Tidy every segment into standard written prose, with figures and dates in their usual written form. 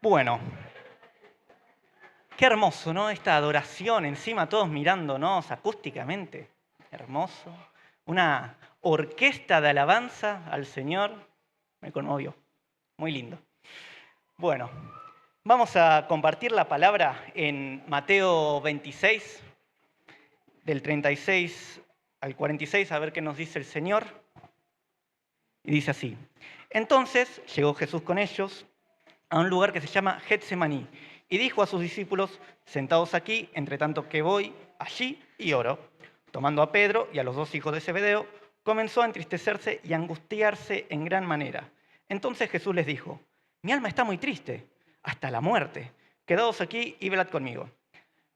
Bueno, qué hermoso, ¿no? Esta adoración, encima todos mirándonos acústicamente. Hermoso. Una orquesta de alabanza al Señor. Me conmovió. Muy lindo. Bueno, vamos a compartir la palabra en Mateo 26, del 36 al 46, a ver qué nos dice el Señor. Y dice así: Entonces llegó Jesús con ellos a un lugar que se llama Getsemaní, y dijo a sus discípulos: Sentaos aquí, entre tanto que voy allí y oro. Tomando a Pedro y a los dos hijos de Zebedeo, comenzó a entristecerse y a angustiarse en gran manera. Entonces Jesús les dijo: Mi alma está muy triste, hasta la muerte. Quedaos aquí y velad conmigo.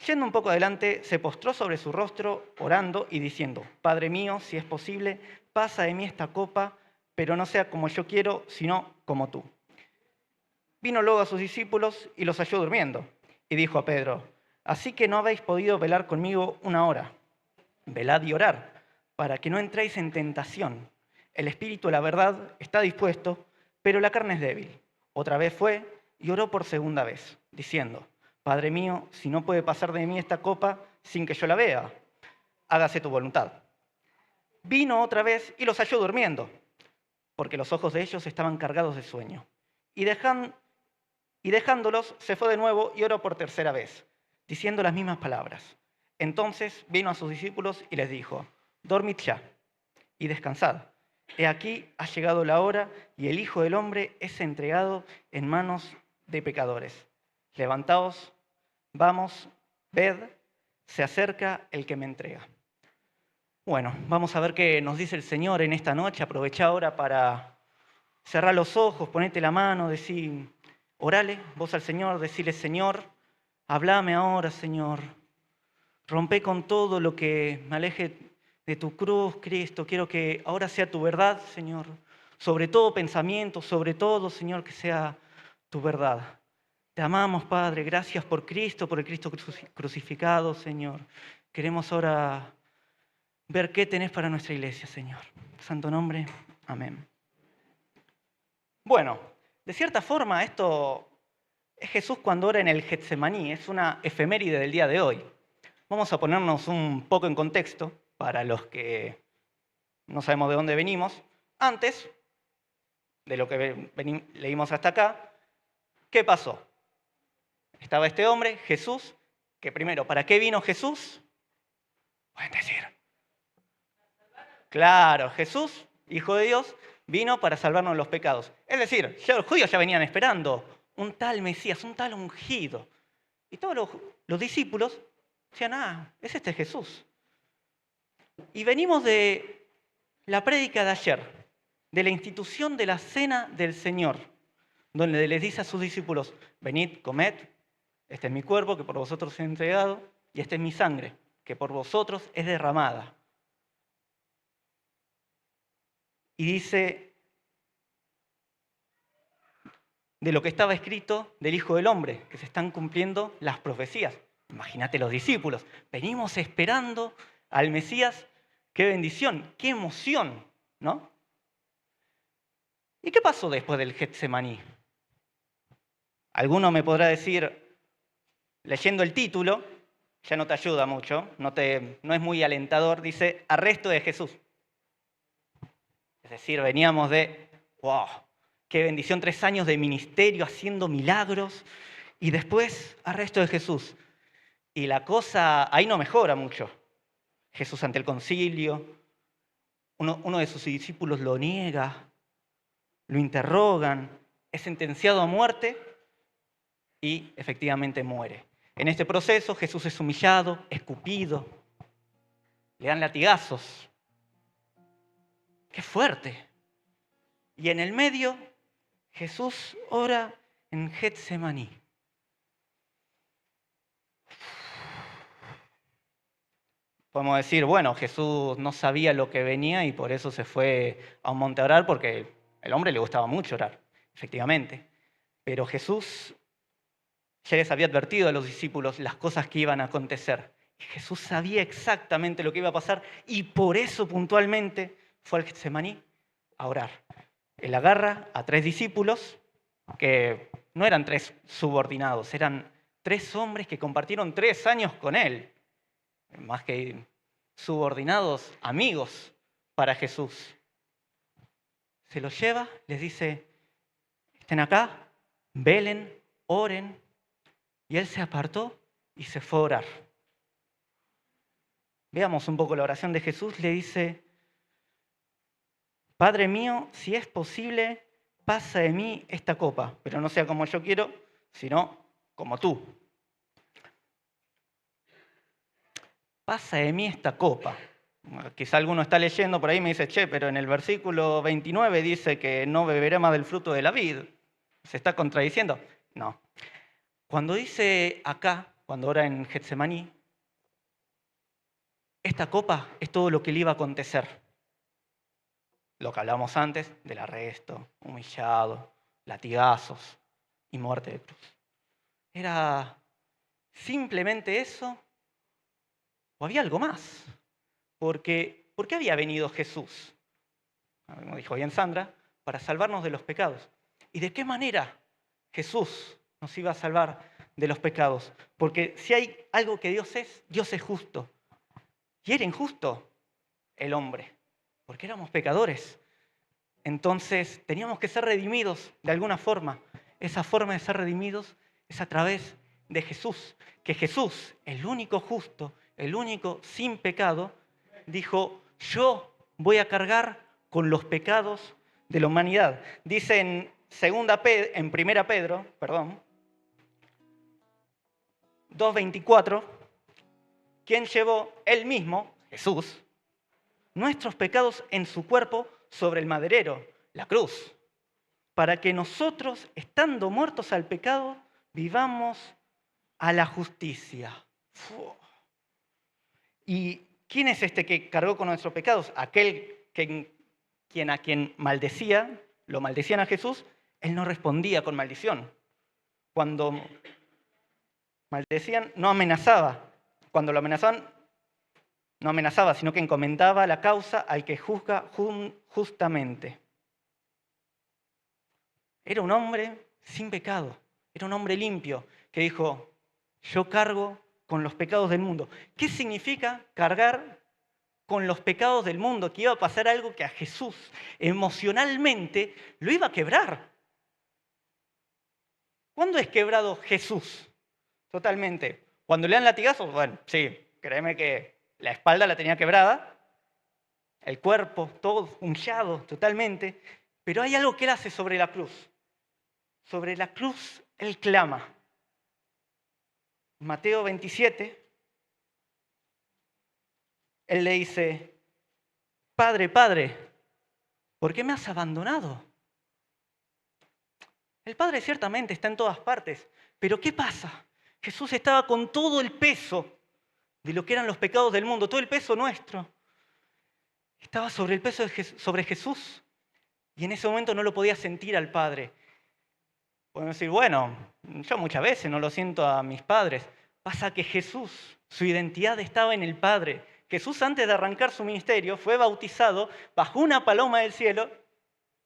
Yendo un poco adelante, se postró sobre su rostro, orando y diciendo: Padre mío, si es posible, pasa de mí esta copa, pero no sea como yo quiero, sino como tú. Vino luego a sus discípulos y los halló durmiendo. Y dijo a Pedro: Así que no habéis podido velar conmigo una hora. Velad y orad, para que no entréis en tentación. El espíritu, la verdad, está dispuesto, pero la carne es débil. Otra vez fue y oró por segunda vez, diciendo: Padre mío, si no puede pasar de mí esta copa sin que yo la vea, hágase tu voluntad. Vino otra vez y los halló durmiendo, porque los ojos de ellos estaban cargados de sueño. Y dejándolos, se fue de nuevo y oró por tercera vez, diciendo las mismas palabras. Entonces vino a sus discípulos y les dijo: Dormid ya y descansad. He aquí ha llegado la hora y el Hijo del Hombre es entregado en manos de pecadores. Levantaos, vamos, ved, se acerca el que me entrega. Bueno, vamos a ver qué nos dice el Señor en esta noche. Aprovecha ahora para cerrar los ojos, ponete la mano, decir, orale vos al Señor, decirle: Señor, hablame ahora, Señor. Rompe con todo lo que me aleje de tu cruz, Cristo. Quiero que ahora sea tu verdad, Señor. Sobre todo pensamiento, sobre todo, Señor, que sea tu verdad. Te amamos, Padre. Gracias por Cristo, por el Cristo crucificado, Señor. Queremos ahora ver qué tenés para nuestra iglesia, Señor. En santo nombre, amén. Bueno, de cierta forma esto es Jesús cuando ora en el Getsemaní. Es una efeméride del día de hoy. Vamos a ponernos un poco en contexto para los que no sabemos de dónde venimos. Antes de lo que leímos hasta acá, ¿qué pasó? Estaba este hombre, Jesús, que primero, ¿para qué vino Jesús? Pueden decir. Claro, Jesús, Hijo de Dios, vino para salvarnos de los pecados. Es decir, ya los judíos ya venían esperando un tal Mesías, un tal ungido. Y todos los discípulos decían: es este Jesús. Y venimos de la prédica de ayer, de la institución de la cena del Señor, donde les dice a sus discípulos: venid, comed, este es mi cuerpo que por vosotros es entregado, y esta es mi sangre que por vosotros es derramada. Y dice de lo que estaba escrito del Hijo del Hombre, que se están cumpliendo las profecías. Imagínate los discípulos, venimos esperando al Mesías. Qué bendición, qué emoción, ¿no? ¿Y qué pasó después del Getsemaní? Alguno me podrá decir, leyendo el título, ya no te ayuda mucho, no es muy alentador, dice: arresto de Jesús. Es decir, veníamos de, wow, qué bendición, 3 años de ministerio haciendo milagros, y después arresto de Jesús. Y la cosa ahí no mejora mucho. Jesús ante el concilio, uno de sus discípulos lo niega, lo interrogan, es sentenciado a muerte y efectivamente muere. En este proceso Jesús es humillado, escupido, le dan latigazos. ¡Qué fuerte! Y en el medio Jesús ora en Getsemaní. Podemos decir, bueno, Jesús no sabía lo que venía y por eso se fue a un monte a orar, porque al hombre le gustaba mucho orar, efectivamente. Pero Jesús ya les había advertido a los discípulos las cosas que iban a acontecer. Y Jesús sabía exactamente lo que iba a pasar y por eso puntualmente fue al Getsemaní a orar. Él agarra a 3 discípulos que no eran 3 subordinados, eran 3 hombres que compartieron 3 años con él. Más que subordinados, amigos para Jesús. Se los lleva, les dice, estén acá, velen, oren. Y él se apartó y se fue a orar. Veamos un poco la oración de Jesús. Le dice, Padre mío, si es posible, pasa de mí esta copa, pero no sea como yo quiero, sino como tú. Pasa de mí esta copa. Quizá alguno está leyendo por ahí y me dice, che, pero en el versículo 29 dice que no beberé más del fruto de la vid. ¿Se está contradiciendo? No. Cuando dice acá, cuando ora en Getsemaní, esta copa es todo lo que le iba a acontecer. Lo que hablamos antes del arresto, humillado, latigazos y muerte de cruz. ¿Era simplemente eso o había algo más? ¿Por qué había venido Jesús? Como dijo bien Sandra, para salvarnos de los pecados. ¿Y de qué manera Jesús nos iba a salvar de los pecados? Porque si hay algo que Dios es justo. Y era injusto el hombre, porque éramos pecadores. Entonces teníamos que ser redimidos de alguna forma. Esa forma de ser redimidos es a través de Jesús. Que Jesús, el único justo, el único sin pecado, dijo, yo voy a cargar con los pecados de la humanidad. Dice en 1 Pedro, 2:24, quien llevó él mismo, Jesús, nuestros pecados en su cuerpo sobre el maderero, la cruz, para que nosotros, estando muertos al pecado, vivamos a la justicia. ¿Y quién es este que cargó con nuestros pecados? Aquel a quien maldecía, lo maldecían a Jesús, él no respondía con maldición. Cuando maldecían, no amenazaba. Cuando lo amenazaban, no amenazaba, sino que encomendaba la causa al que juzga justamente. Era un hombre sin pecado, era un hombre limpio, que dijo, yo cargo con los pecados del mundo. ¿Qué significa cargar con los pecados del mundo? Que iba a pasar algo que a Jesús emocionalmente lo iba a quebrar. ¿Cuándo es quebrado Jesús? Totalmente. Cuando le dan latigazos, bueno, sí, créeme que la espalda la tenía quebrada, el cuerpo todo hinchado totalmente, pero hay algo que él hace sobre la cruz. Sobre la cruz él clama. Mateo 27, él le dice, Padre, Padre, ¿por qué me has abandonado? El Padre ciertamente está en todas partes, pero ¿qué pasa? Jesús estaba con todo el peso de lo que eran los pecados del mundo, todo el peso nuestro. Estaba sobre el peso sobre Jesús y en ese momento no lo podía sentir al Padre. Podemos decir, bueno, yo muchas veces no lo siento a mis padres. Pasa que Jesús, su identidad estaba en el Padre. Jesús, antes de arrancar su ministerio, fue bautizado bajo una paloma del cielo,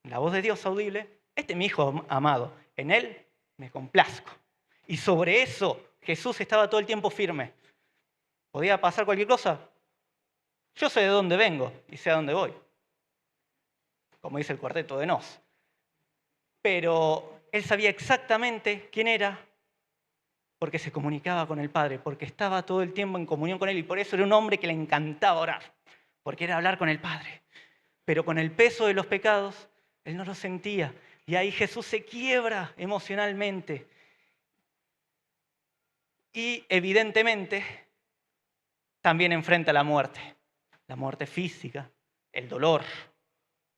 la voz de Dios audible, este es mi Hijo amado, en Él me complazco. Y sobre eso Jesús estaba todo el tiempo firme. ¿Podía pasar cualquier cosa? Yo sé de dónde vengo y sé a dónde voy, como dice el cuarteto de Nos. Pero él sabía exactamente quién era porque se comunicaba con el Padre, porque estaba todo el tiempo en comunión con Él y por eso era un hombre que le encantaba orar, porque era hablar con el Padre. Pero con el peso de los pecados, él no lo sentía. Y ahí Jesús se quiebra emocionalmente. Y evidentemente también enfrenta la muerte física, el dolor,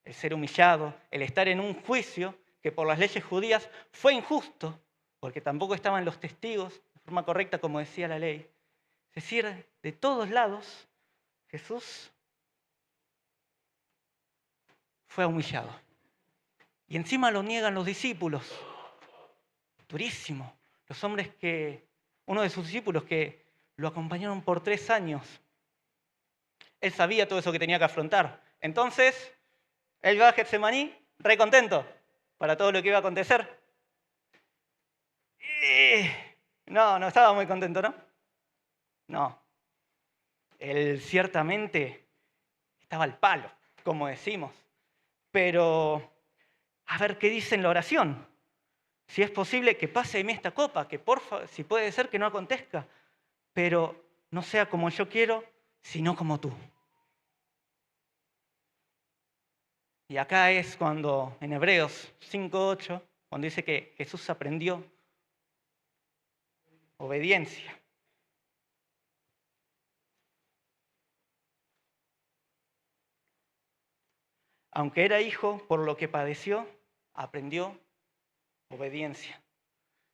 el ser humillado, el estar en un juicio que por las leyes judías fue injusto, porque tampoco estaban los testigos de forma correcta como decía la ley. Es decir, de todos lados, Jesús fue humillado. Y encima lo niegan los discípulos. Durísimo. Los hombres uno de sus discípulos que lo acompañaron por 3 años. Él sabía todo eso que tenía que afrontar. Entonces, él va a Getsemaní re contento para todo lo que iba a acontecer. No estaba muy contento, ¿no? No. Él ciertamente estaba al palo, como decimos. Pero, a ver qué dice en la oración. Si es posible que pase de mí esta copa, que porfa, si puede ser que no acontezca, pero no sea como yo quiero, sino como tú. Y acá es cuando, en Hebreos 5:8, cuando dice que Jesús aprendió obediencia. Aunque era hijo, por lo que padeció, aprendió obediencia.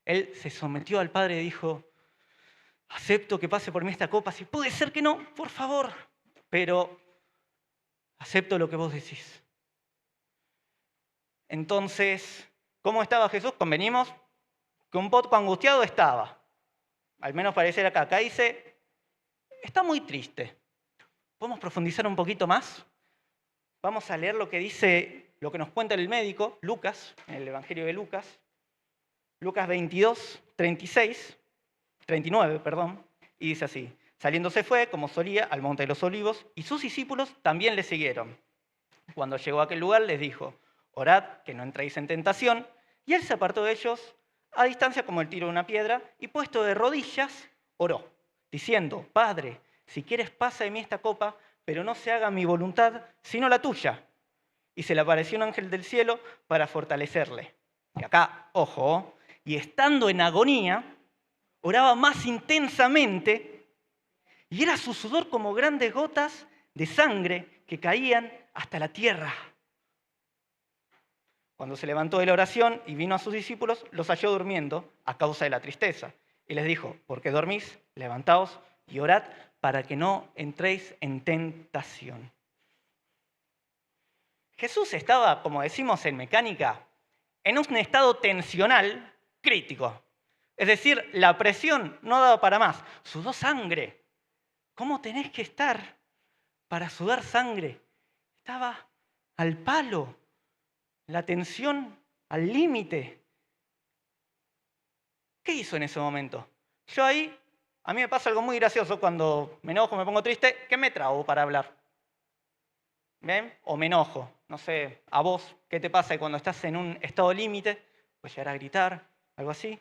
Él se sometió al Padre y dijo, acepto que pase por mí esta copa, si puede ser que no, por favor, pero acepto lo que vos decís. Entonces, ¿cómo estaba Jesús? Convenimos que un poco angustiado estaba. Al menos parece acá. Acá dice, está muy triste. ¿Podemos profundizar un poquito más? Vamos a leer lo que dice, lo que nos cuenta el médico, Lucas, en el Evangelio de Lucas. Lucas 22, 39, y dice así. Saliendo se fue, como solía, al monte de los olivos, y sus discípulos también le siguieron. Cuando llegó a aquel lugar les dijo, orad que no entréis en tentación, y él se apartó de ellos a distancia como el tiro de una piedra, y puesto de rodillas, oró, diciendo, Padre, si quieres pasa de mí esta copa, pero no se haga mi voluntad, sino la tuya. Y se le apareció un ángel del cielo para fortalecerle. Y acá, ojo, y estando en agonía, oraba más intensamente, y era su sudor como grandes gotas de sangre que caían hasta la tierra. Cuando se levantó de la oración y vino a sus discípulos, los halló durmiendo a causa de la tristeza. Y les dijo, ¿por qué dormís? Levantaos y orad para que no entréis en tentación. Jesús estaba, como decimos en mecánica, en un estado tensional crítico. Es decir, la presión no daba para más. Sudó sangre. ¿Cómo tenés que estar para sudar sangre? Estaba al palo. La tensión al límite. ¿Qué hizo en ese momento? Yo ahí, a mí me pasa algo muy gracioso cuando me enojo, me pongo triste, que me trabo para hablar. ¿Ven? O me enojo. No sé, a vos, ¿qué te pasa cuando estás en un estado límite? Puedes llegar a gritar, algo así.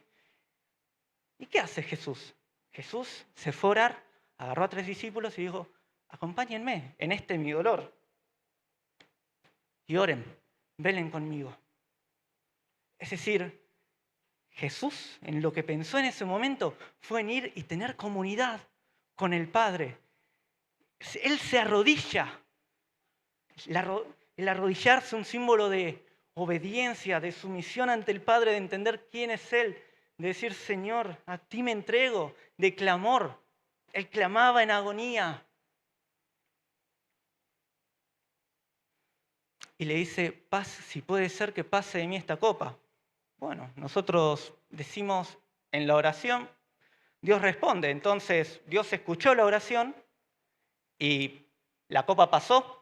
¿Y qué hace Jesús? Jesús se fue a orar, agarró a 3 discípulos y dijo, acompáñenme en este mi dolor. Y oren, velen conmigo. Es decir, Jesús en lo que pensó en ese momento fue en ir y tener comunidad con el Padre. Él se arrodilla. El arrodillarse es un símbolo de obediencia, de sumisión ante el Padre, de entender quién es Él, de decir, Señor, a ti me entrego, de clamor. Él clamaba en agonía. Y le dice, si puede ser que pase de mí esta copa. Bueno, nosotros decimos en la oración, Dios responde. Entonces, Dios escuchó la oración y la copa pasó.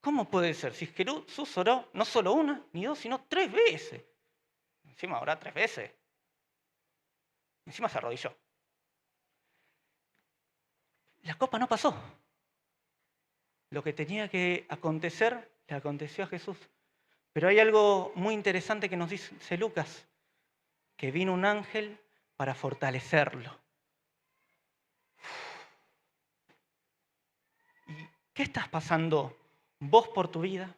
¿Cómo puede ser? Si Jesús oró no solo una, ni dos, sino 3 veces. Encima oró 3 veces. Encima se arrodilló. La copa no pasó. Lo que tenía que acontecer, le aconteció a Jesús. Pero hay algo muy interesante que nos dice Lucas, que vino un ángel para fortalecerlo. ¿Y qué estás pasando vos por tu vida?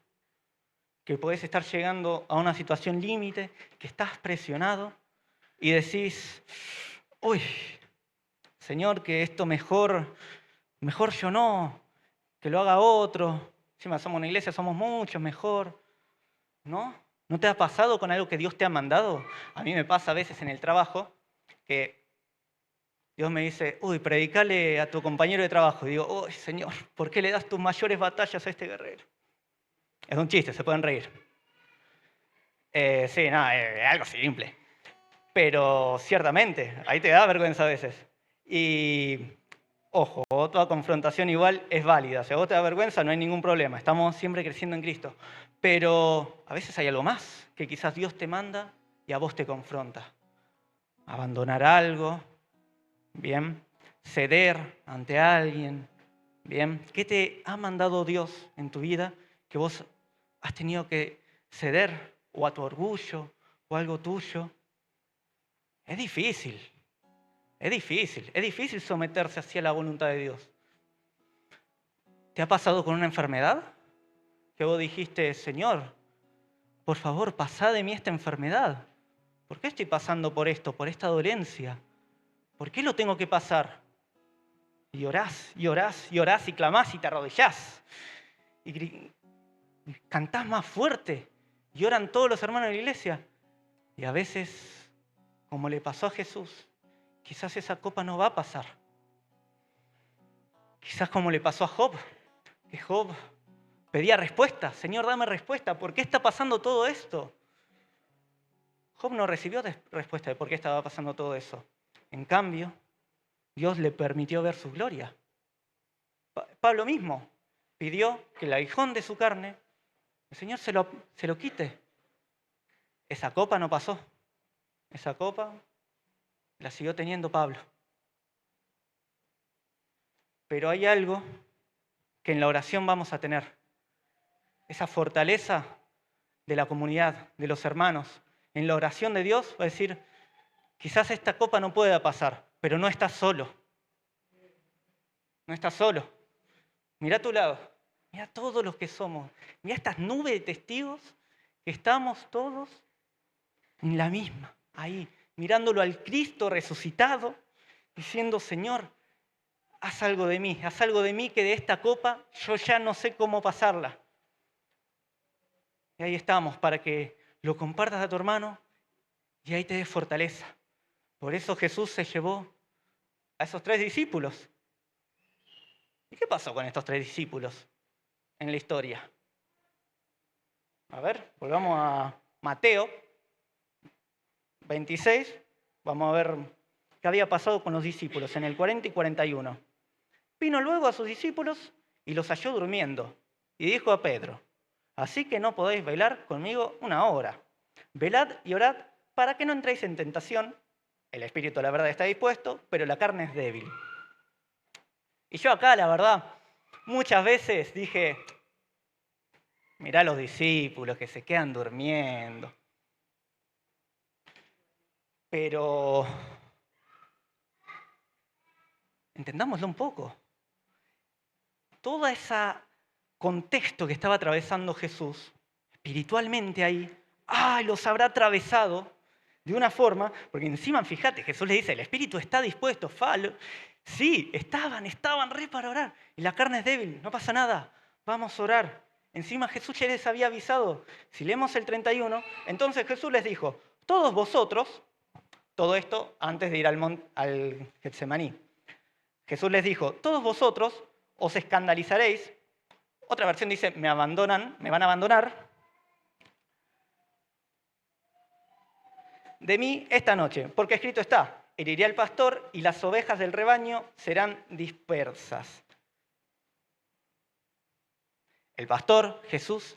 Que podés estar llegando a una situación límite, que estás presionado y decís, uy, Señor, que esto mejor yo no, que lo haga otro. Encima somos una iglesia, somos muchos, mejor. ¿No? ¿No te ha pasado con algo que Dios te ha mandado? A mí me pasa a veces en el trabajo que Dios me dice, uy, predicale a tu compañero de trabajo. Y digo, uy, Señor, ¿por qué le das tus mayores batallas a este guerrero? Es un chiste, se pueden reír. Sí, nada, es algo simple. Pero ciertamente, ahí te da vergüenza a veces. Y, ojo, toda confrontación igual es válida. Si a vos te da vergüenza, no hay ningún problema. Estamos siempre creciendo en Cristo. Pero a veces hay algo más que quizás Dios te manda y a vos te confronta. Abandonar algo, bien, ceder ante alguien, bien. ¿Qué te ha mandado Dios en tu vida que vos has tenido que ceder o a tu orgullo o algo tuyo? Es difícil, es difícil someterse así a la voluntad de Dios. ¿Te ha pasado con una enfermedad? Que vos dijiste, Señor, por favor, pasá de mí esta enfermedad. ¿Por qué estoy pasando por esto, por esta dolencia? ¿Por qué lo tengo que pasar? Y orás, y orás, y orás, y clamás, y te arrodillás. Y cantás más fuerte. Y oran todos los hermanos de la iglesia. Y a veces, como le pasó a Jesús, quizás esa copa no va a pasar. Quizás como le pasó a Job, que Job pedía respuesta. Señor, dame respuesta. ¿Por qué está pasando todo esto? Job no recibió respuesta de por qué estaba pasando todo eso. En cambio, Dios le permitió ver su gloria. Pablo mismo pidió que el aguijón de su carne, el Señor se lo quite. Esa copa no pasó. Esa copa la siguió teniendo Pablo. Pero hay algo que en la oración vamos a tener. Esa fortaleza de la comunidad, de los hermanos. En la oración de Dios va a decir, quizás esta copa no pueda pasar, pero no estás solo. No estás solo. Mira a tu lado. Mira todos los que somos. Mira estas nubes de testigos que estamos todos en la misma, ahí, mirándolo al Cristo resucitado, diciendo, Señor, haz algo de mí que de esta copa yo ya no sé cómo pasarla. Y ahí estamos, para que lo compartas a tu hermano y ahí te des fortaleza. Por eso Jesús se llevó a esos 3 discípulos. ¿Y qué pasó con estos 3 discípulos en la historia? A ver, volvamos a Mateo 26. Vamos a ver qué había pasado con los discípulos en el 40 y 41. Vino luego a sus discípulos y los halló durmiendo. Y dijo a Pedro, así que no podéis velar conmigo una hora. Velad y orad para que no entréis en tentación. El espíritu, la verdad, está dispuesto, pero la carne es débil. Y yo acá, la verdad, muchas veces dije, mirá a los discípulos que se quedan durmiendo. Pero entendámoslo un poco. Todo ese contexto que estaba atravesando Jesús, espiritualmente ahí, los habrá atravesado de una forma, porque encima, fíjate, Jesús le dice, el espíritu está dispuesto, sí, estaban re para orar, y la carne es débil, no pasa nada, vamos a orar. Encima Jesús ya les había avisado, si leemos el 31, entonces Jesús les dijo, todos vosotros, todo esto antes de ir al Getsemaní, Jesús les dijo, todos vosotros os escandalizaréis. Otra versión dice, me van a abandonar de mí esta noche, porque escrito está, heriré al pastor y las ovejas del rebaño serán dispersas. El pastor, Jesús,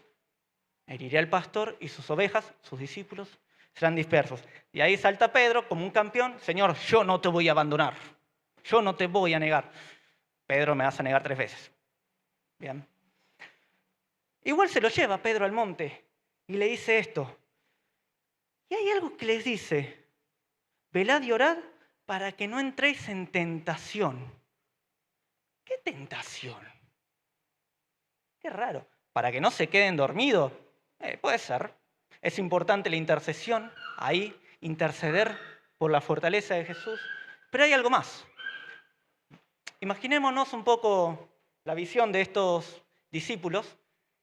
heriré al pastor y sus ovejas, sus discípulos, serán dispersos. Y ahí salta Pedro como un campeón, Señor, yo no te voy a abandonar, yo no te voy a negar. Pedro, me vas a negar 3 veces. Bien. Igual se lo lleva Pedro al monte y le dice esto. Y hay algo que les dice, velad y orad para que no entréis en tentación. ¿Qué tentación? Qué raro. ¿Para que no se queden dormidos? Puede ser. Es importante la intercesión, ahí, interceder por la fortaleza de Jesús. Pero hay algo más. Imaginémonos un poco la visión de estos discípulos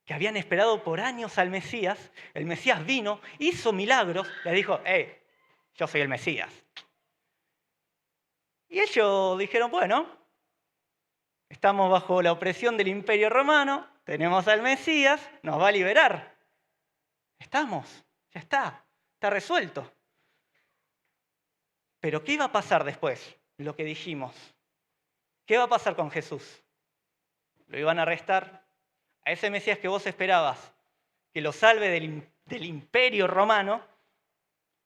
que habían esperado por años al Mesías. El Mesías vino, hizo milagros, les dijo, yo soy el Mesías. Y ellos dijeron, bueno, estamos bajo la opresión del Imperio Romano, tenemos al Mesías, nos va a liberar. Estamos, ya está resuelto. Pero ¿qué iba a pasar después? Lo que dijimos. ¿Qué va a pasar con Jesús? Lo iban a arrestar. A ese Mesías que vos esperabas, que lo salve del imperio romano,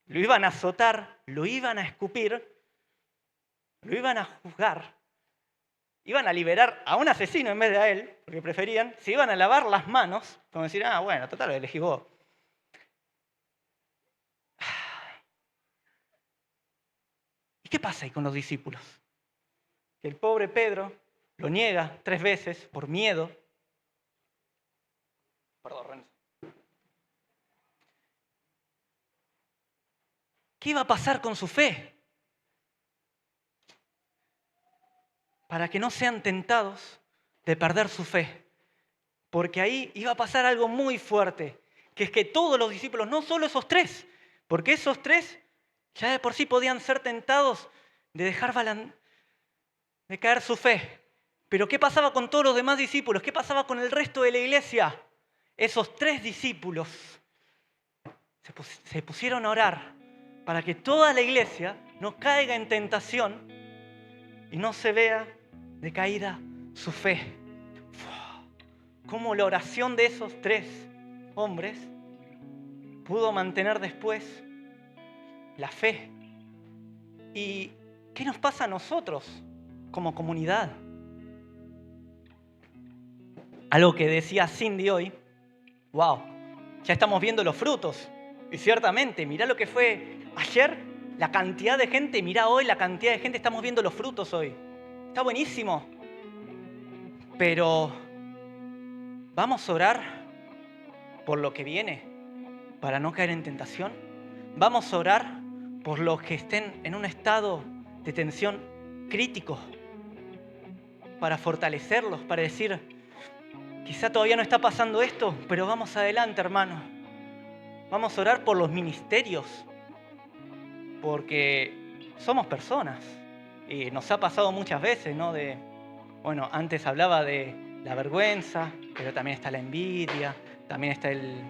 lo iban a azotar, lo iban a escupir, lo iban a juzgar, iban a liberar a un asesino en vez de a él, porque preferían, se iban a lavar las manos, como decir, bueno, total, lo elegí vos. ¿Y qué pasa ahí con los discípulos? Que el pobre Pedro lo niega 3 veces por miedo. Perdón, Renzo. ¿Qué iba a pasar con su fe? Para que no sean tentados de perder su fe. Porque ahí iba a pasar algo muy fuerte, que es que todos los discípulos, no solo esos 3, porque esos 3 ya de por sí podían ser tentados de dejar de caer su fe. Pero ¿qué pasaba con todos los demás discípulos? ¿Qué pasaba con el resto de la iglesia? Esos 3 discípulos se pusieron a orar para que toda la iglesia no caiga en tentación y no se vea decaída su fe. Cómo la oración de esos 3 hombres pudo mantener después la fe. ¿Y qué nos pasa a nosotros como comunidad? Algo que decía Cindy hoy, wow, ya estamos viendo los frutos. Y ciertamente, mirá lo que fue ayer, la cantidad de gente, mirá hoy la cantidad de gente, estamos viendo los frutos hoy. Está buenísimo. Pero vamos a orar por lo que viene para no caer en tentación. Vamos a orar por los que estén en un estado de tensión crítico para fortalecerlos, para decir, quizá todavía no está pasando esto, pero vamos adelante, hermano. Vamos a orar por los ministerios, porque somos personas. Y nos ha pasado muchas veces, ¿no? Bueno, antes hablaba de la vergüenza, pero también está la envidia, también está el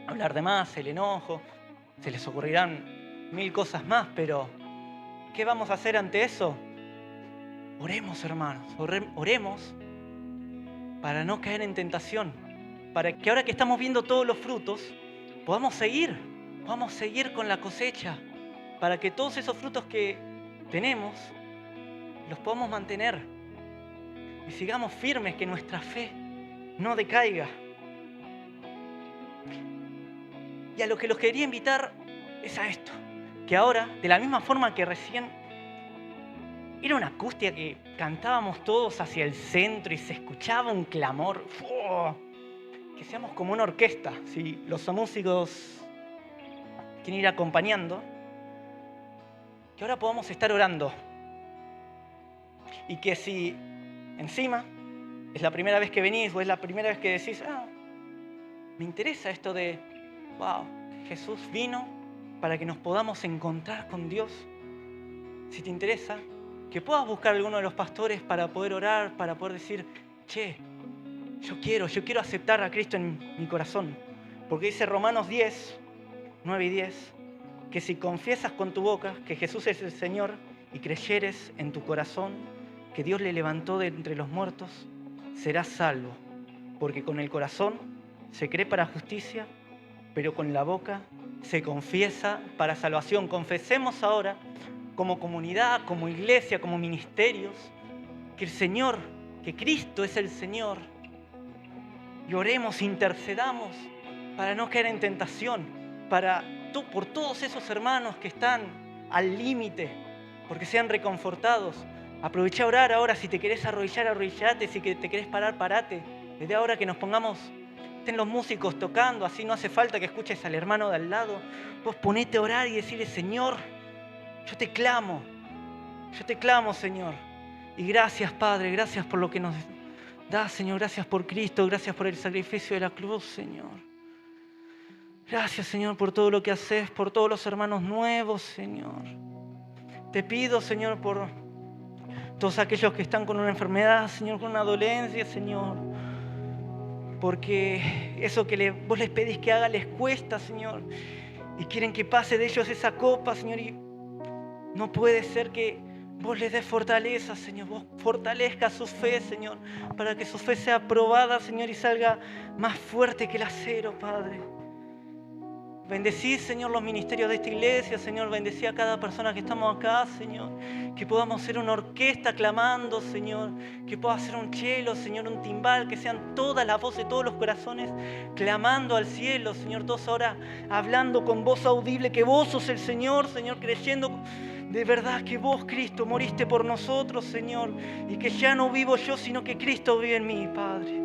hablar de más, el enojo. Se les ocurrirán 1000 cosas más, pero ¿qué vamos a hacer ante eso? Oremos, hermanos, oremos para no caer en tentación, para que ahora que estamos viendo todos los frutos, podamos seguir con la cosecha, para que todos esos frutos que tenemos los podamos mantener y sigamos firmes, que nuestra fe no decaiga. Y a lo que los quería invitar es a esto, que ahora, de la misma forma que recién era una acústica que cantábamos todos hacia el centro y se escuchaba un clamor, que seamos como una orquesta, si los músicos quieren ir acompañando, que ahora podamos estar orando. Y que si encima es la primera vez que venís o es la primera vez que decís, me interesa esto de, wow, Jesús vino para que nos podamos encontrar con Dios. Si te interesa, que puedas buscar a alguno de los pastores para poder orar, para poder decir, che, yo quiero aceptar a Cristo en mi corazón. Porque dice Romanos 10, 9 y 10, que si confiesas con tu boca que Jesús es el Señor y creyeres en tu corazón que Dios le levantó de entre los muertos, serás salvo. Porque con el corazón se cree para justicia, pero con la boca se confiesa para salvación. Confesemos ahora, como comunidad, como iglesia, como ministerios, que el Señor, que Cristo es el Señor. Y oremos, intercedamos para no caer en tentación, por todos esos hermanos que están al límite, porque sean reconfortados. Aprovecha a orar ahora, si te querés arrodillar, arrodillate, si te querés parar, parate. Desde ahora que nos pongamos, estén los músicos tocando, así no hace falta que escuches al hermano de al lado. Vos ponete a orar y decirle, Señor, yo te clamo, Señor. Y gracias, Padre, gracias por lo que nos das, Señor. Gracias por Cristo, gracias por el sacrificio de la cruz, Señor. Gracias, Señor, por todo lo que haces, por todos los hermanos nuevos, Señor. Te pido, Señor, por todos aquellos que están con una enfermedad, Señor, con una dolencia, Señor. Porque eso que vos les pedís que haga les cuesta, Señor. Y quieren que pase de ellos esa copa, Señor. Y no puede ser que vos les des fortaleza, Señor. Vos fortalezcas su fe, Señor. Para que su fe sea probada, Señor, y salga más fuerte que el acero, Padre. Bendecí, Señor, los ministerios de esta iglesia, Señor. Bendecí a cada persona que estamos acá, Señor. Que podamos ser una orquesta clamando, Señor. Que pueda ser un cello, Señor, un timbal. Que sean todas las voces, todos los corazones clamando al cielo, Señor. Todos ahora hablando con voz audible que vos sos el Señor, Señor. Creyendo de verdad que vos, Cristo, moriste por nosotros, Señor. Y que ya no vivo yo, sino que Cristo vive en mí, Padre.